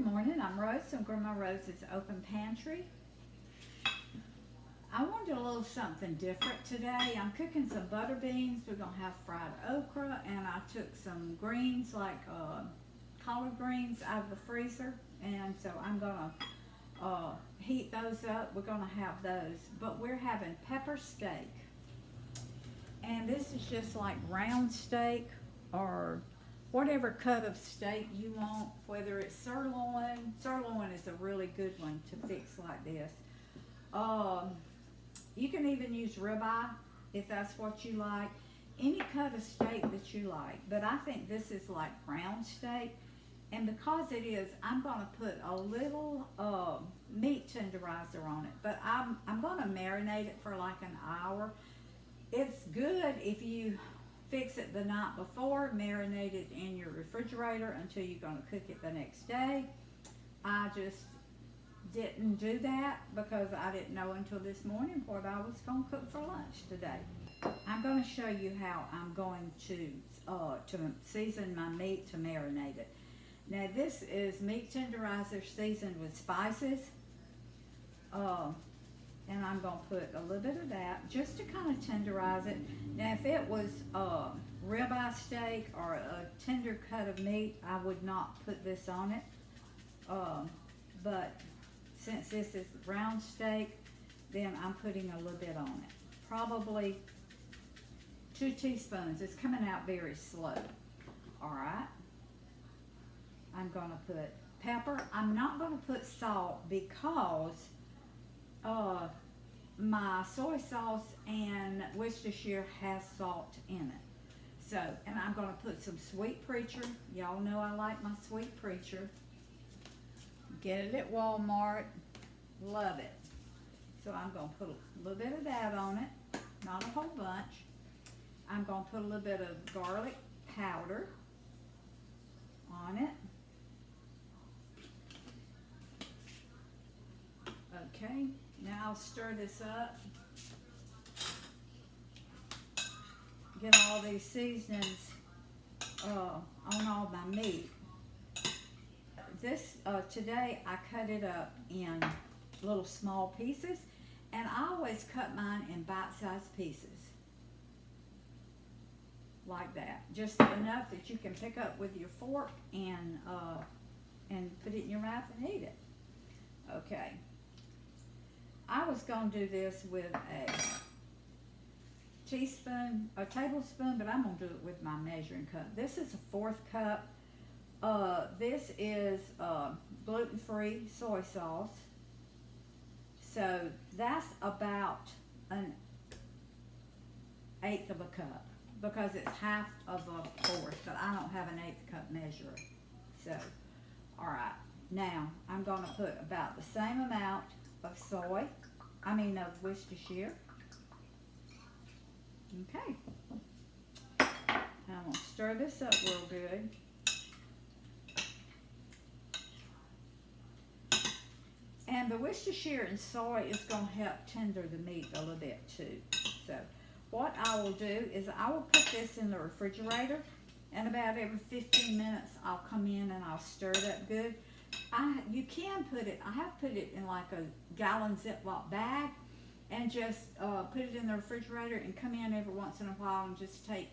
Good morning, I'm Rose from Grandma Rose's Open Pantry. I wanted a little something different today. I'm cooking some butter beans. We're going to have fried okra, and I took some greens like collard greens out of the freezer, and so I'm going to heat those up. We're going to have those, but we're having pepper steak. And this is just like round steak or whatever cut of steak you want, whether it's sirloin. Sirloin is a really good one to fix like this. You can even use ribeye if that's what you like. Any cut of steak that you like. But I think this is like round steak. And because it is, I'm going to put a little meat tenderizer on it. But I'm going to marinate it for like an hour. It's good if you fix it the night before, marinate it in your refrigerator until you're going to cook it the next day. I just didn't do that because I didn't know until this morning what I was going to cook for lunch today. I'm going to show you how I'm going to season my meat to marinate it. Now this is meat tenderizer seasoned with spices. And I'm going to put a little bit of that just to kind of tenderize it. Now, if it was ribeye steak or a tender cut of meat, I would not put this on it. But since this is round steak, then I'm putting a little bit on it. Probably 2 teaspoons. It's coming out very slow. All right. I'm going to put pepper. I'm not going to put salt because my soy sauce and Worcestershire has salt in it. So, and I'm going to put some Sweet Preacher. Y'all know I like my Sweet Preacher. Get it at Walmart. Love it. So I'm going to put a little bit of that on it. Not a whole bunch. I'm going to put a little bit of garlic powder on it. Okay. Now I'll stir this up. Get all these seasonings on all my meat. This today I cut it up in little small pieces, and I always cut mine in bite-sized pieces like that, just enough that you can pick up with your fork and put it in your mouth and eat it. Okay. I was going to do this with a tablespoon, but I'm going to do it with my measuring cup. This is a 1/4 cup. This is gluten-free soy sauce. So that's about an 1/8 of a cup because it's half of a 1/4, but I don't have an 1/8 cup measure. So, all right. Now, I'm going to put about the same amount of of Worcestershire. Okay. I'm going to stir this up real good. And the Worcestershire and soy is going to help tender the meat a little bit too. So what I will do is I will put this in the refrigerator, and about every 15 minutes I'll come in and I'll stir it up good. You can put it, I have put it in like a gallon Ziploc bag and just put it in the refrigerator and come in every once in a while and just take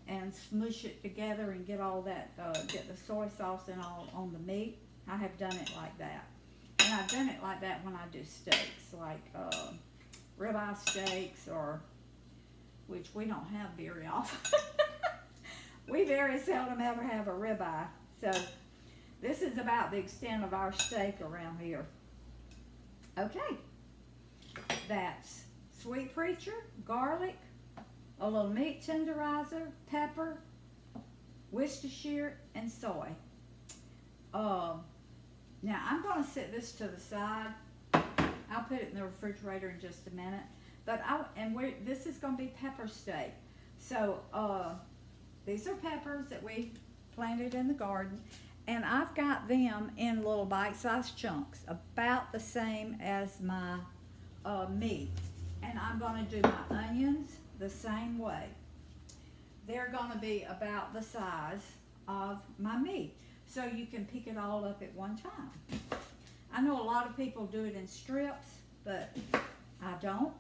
and smush it together and get all that, get the soy sauce and all on the meat. I have done it like that. And I've done it like that when I do steaks, like ribeye steaks, which we don't have very often. We very seldom ever have a ribeye. So this is about the extent of our steak around here. Okay. That's Sweet Preacher, garlic, a little meat tenderizer, pepper, Worcestershire, and soy. Now I'm going to set this to the side. I'll put it in the refrigerator in just a minute. But this is going to be pepper steak. So these are peppers that we planted in the garden, and I've got them in little bite-sized chunks, about the same as my meat. And I'm going to do my onions the same way. They're going to be about the size of my meat. so you can pick it all up at one time. I know a lot of people do it in strips, but I don't.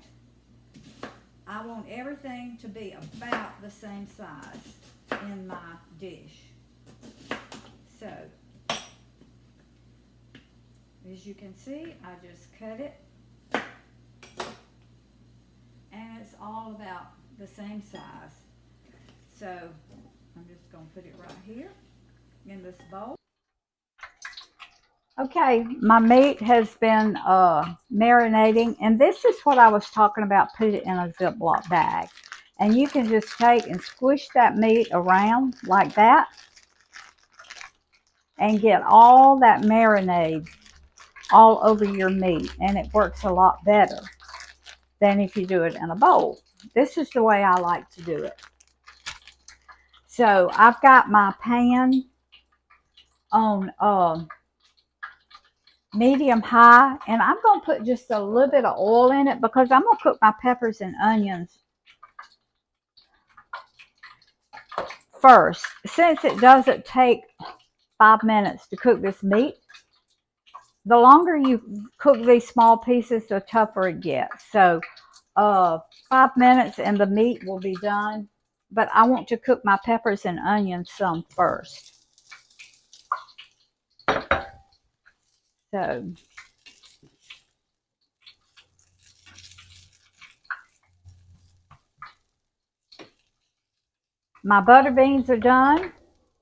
I want everything to be about the same size in my dish. So, as you can see, I just cut it, and it's all about the same size. So, I'm just going to put it right here in this bowl. Okay, my meat has been marinating, and this is what I was talking about. Put it in a Ziploc bag, and you can just take and squish that meat around like that and get all that marinade all over your meat, and it works a lot better than if you do it in a bowl. This is the way I like to do it. So I've got my pan on medium high, and I'm going to put just a little bit of oil in it because I'm going to cook my peppers and onions first. Since it doesn't take 5 minutes to cook this meat, the longer you cook these small pieces, the tougher it gets. So 5 minutes and the meat will be done, but I want to cook my peppers and onions some first. So my butter beans are done.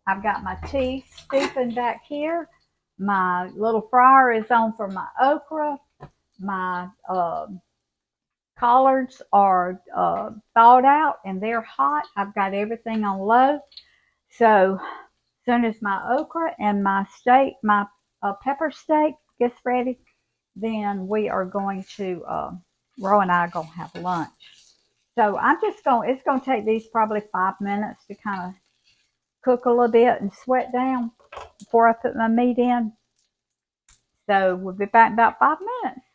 I've got my tea steeping back here. My little fryer is on for my okra. My collards are thawed out and they're hot. I've got everything on low. So as soon as my okra and my steak, my pepper steak gets ready, then we are going to, Ro and I are going to have lunch. So I'm just going, it's going to take these probably 5 minutes to kind of cook a little bit and sweat down before I put my meat in. So we'll be back in about 5 minutes.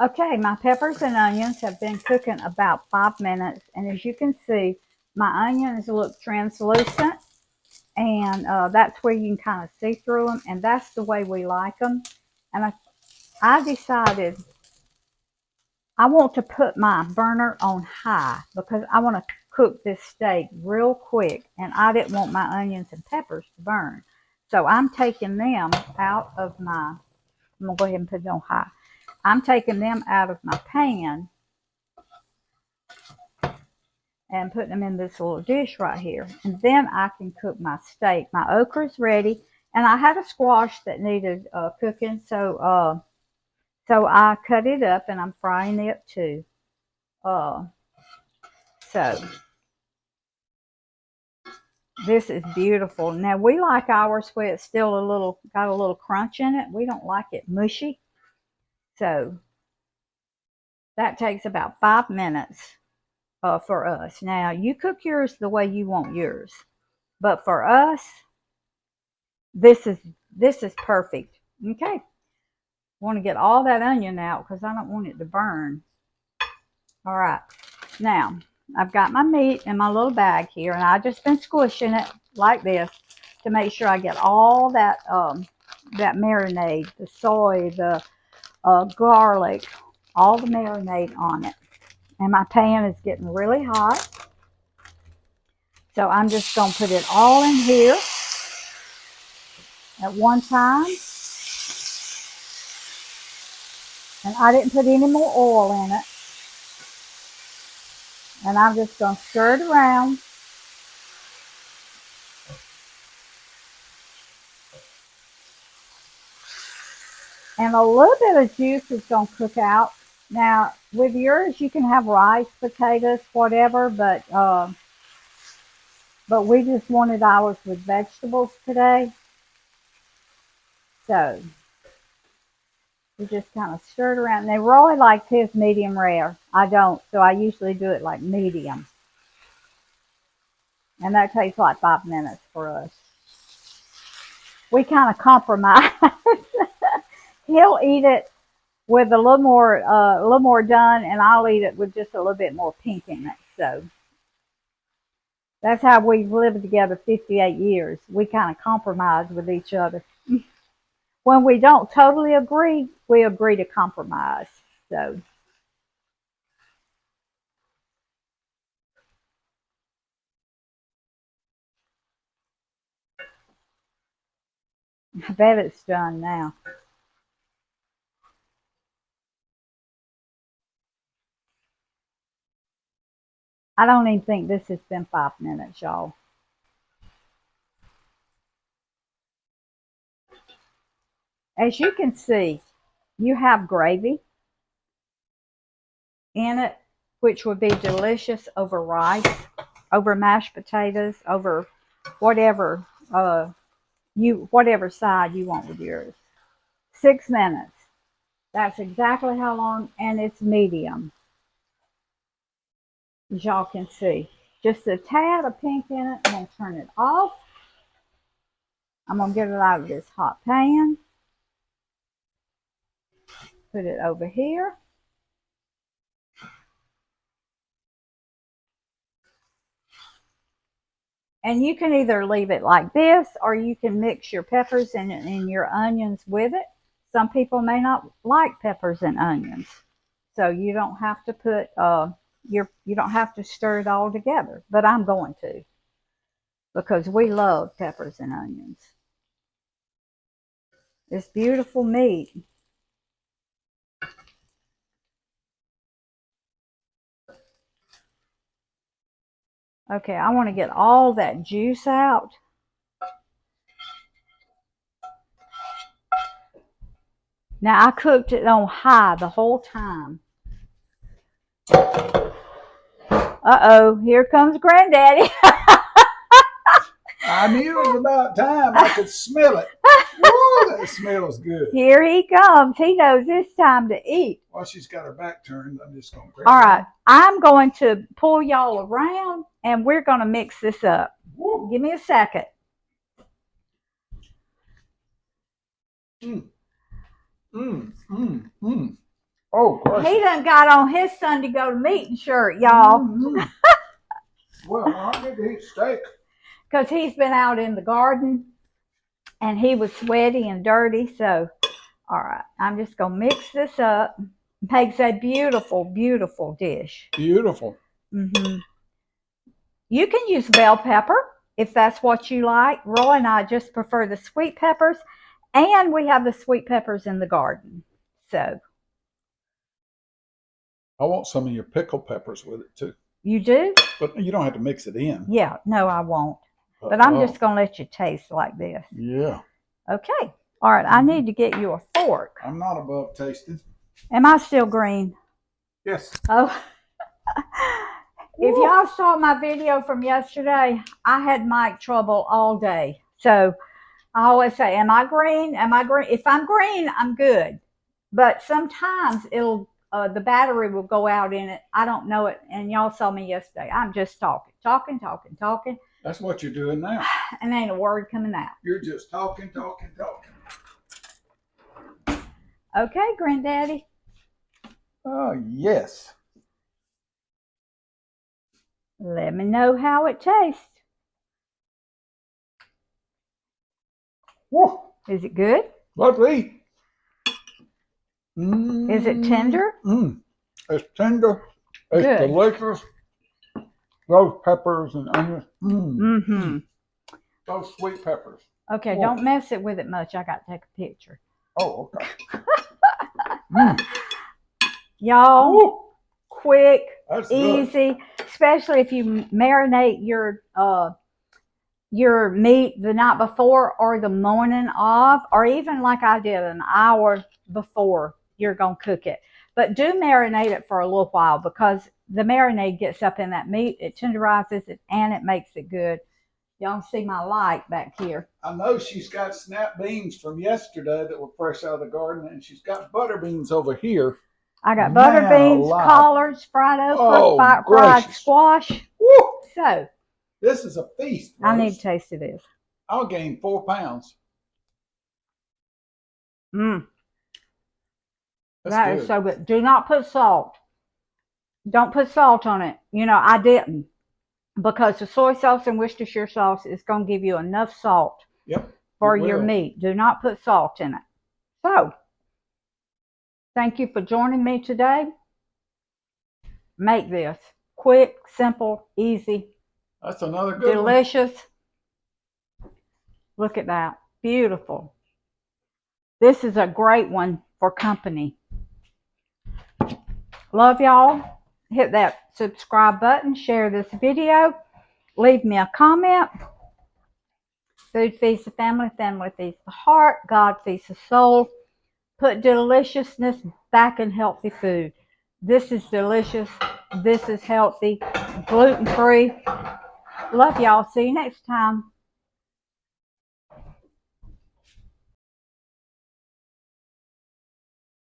Okay, my peppers and onions have been cooking about 5 minutes, and as you can see, my onions look translucent, and that's where you can kind of see through them, and that's the way we like them. And I decided I want to put my burner on high because I want to cook this steak real quick, and I didn't want my onions and peppers to burn. So I'm taking them out of my, I'm going to go ahead and put it on high. I'm taking them out of my pan and putting them in this little dish right here. And then I can cook my steak. My okra's ready. And I had a squash that needed cooking, so I cut it up and I'm frying it too. So this is beautiful. Now we like ours where it's still got a little crunch in it. We don't like it mushy. So that takes about 5 minutes for us. Now you cook yours the way you want yours, but for us, this is perfect. Okay, want to get all that onion out because I don't want it to burn. All right, now I've got my meat in my little bag here, and I've just been squishing it like this to make sure I get all that that marinade, the soy, the garlic, all the marinade on it. And my pan is getting really hot, so I'm just going to put it all in here at one time. And I didn't put any more oil in it. And I'm just going to stir it around. And a little bit of juice is going to cook out. Now, with yours, you can have rice, potatoes, whatever, but we just wanted ours with vegetables today. So we just kind of stir it around. Now, Roy likes his medium rare. I don't, so I usually do it like medium. And that takes like 5 minutes for us. We kind of compromise. He'll eat it with a little more done, and I'll eat it with just a little bit more pink in it. So That's how we've lived together 58 years. We kind of compromise with each other. When we don't totally agree, we agree to compromise. So I bet it's done now. I don't even think this has been 5 minutes, y'all. As you can see, you have gravy in it, which would be delicious over rice, over mashed potatoes, over whatever whatever side you want with yours. 6 minutes. That's exactly how long, and it's medium, as y'all can see. Just a tad of pink in it. I'm gonna turn it off. I'm gonna get it out of this hot pan. Put it over here. And you can either leave it like this, or you can mix your peppers and your onions with it. Some people may not like peppers and onions, so you don't have to put you don't have to stir it all together. But I'm going to, because we love peppers and onions. It's beautiful meat. Okay, I want to get all that juice out. Now I cooked it on high the whole time. Uh-oh, here comes Granddaddy. I knew it was about time. I could smell it. Woo, that smells good. Here he comes. He knows it's time to eat. While she's got her back turned, I'm just going to grab All right, I'm going to pull y'all around, and we're going to mix this up. Woo. Give me a second. Mm. Mm, mm, mm. Oh, gosh. He done got on his Sunday go to meeting shirt, y'all. Mm-hmm. Well, I need to eat steak. Because he's been out in the garden, and he was sweaty and dirty. So, all right, I'm just going to mix this up. Makes a beautiful, beautiful dish. Beautiful. Mm-hmm. You can use bell pepper if that's what you like. Roy and I just prefer the sweet peppers, and we have the sweet peppers in the garden. So I want some of your pickled peppers with it too. you do? But you don't have to mix it in. Yeah, no, I won't. But I'm just going to let you taste like this. Yeah. Okay. All right, I need to get you a fork. I'm not above tasting. Am I still green? Yes. Oh. If y'all saw my video from yesterday, I had mic trouble all day. So I always say, am I green? Am I green? If I'm green, I'm good. But sometimes it'll the battery will go out in it. I don't know it. And y'all saw me yesterday. I'm just talking. That's what you're doing now. And ain't a word coming out. You're just talking. Okay, Granddaddy. Oh, yes. Let me know how it tastes. Woo. Is it good? Let's eat. Is it tender? It's tender. It's good. Delicious. Those peppers and onions. Those sweet peppers. Okay, don't mess it with it much. I got to take a picture. Oh, okay. Y'all, quick, That's easy, good. Especially if you marinate your meat the night before or the morning of, or even like I did an hour before you're going to cook it. But do marinate it for a little while, because the marinade gets up in that meat, it tenderizes it, and it makes it good. Y'all see my light back here. I know she's got snap beans from yesterday that were fresh out of the garden, and she's got butter beans over here. I got butter beans, collards, fried okra, fried squash. Woo. So this is a feast. Rose. I need to taste of this. I'll gain 4 pounds. That is so good. Do not put salt. Don't put salt on it. You know, I didn't. because the soy sauce and Worcestershire sauce is going to give you enough salt Yep. for it your will. meat. Do not put salt in it. So, thank you for joining me today. Make this quick, simple, easy, That's another good one. delicious. Look at that. Beautiful. This is a great one for company. Love y'all. Hit that subscribe button. Share this video. Leave me a comment. Food feeds the family. Family feeds the heart. God feeds the soul. Put deliciousness back in healthy food. This is delicious. This is healthy. Gluten-free. Love y'all. See you next time.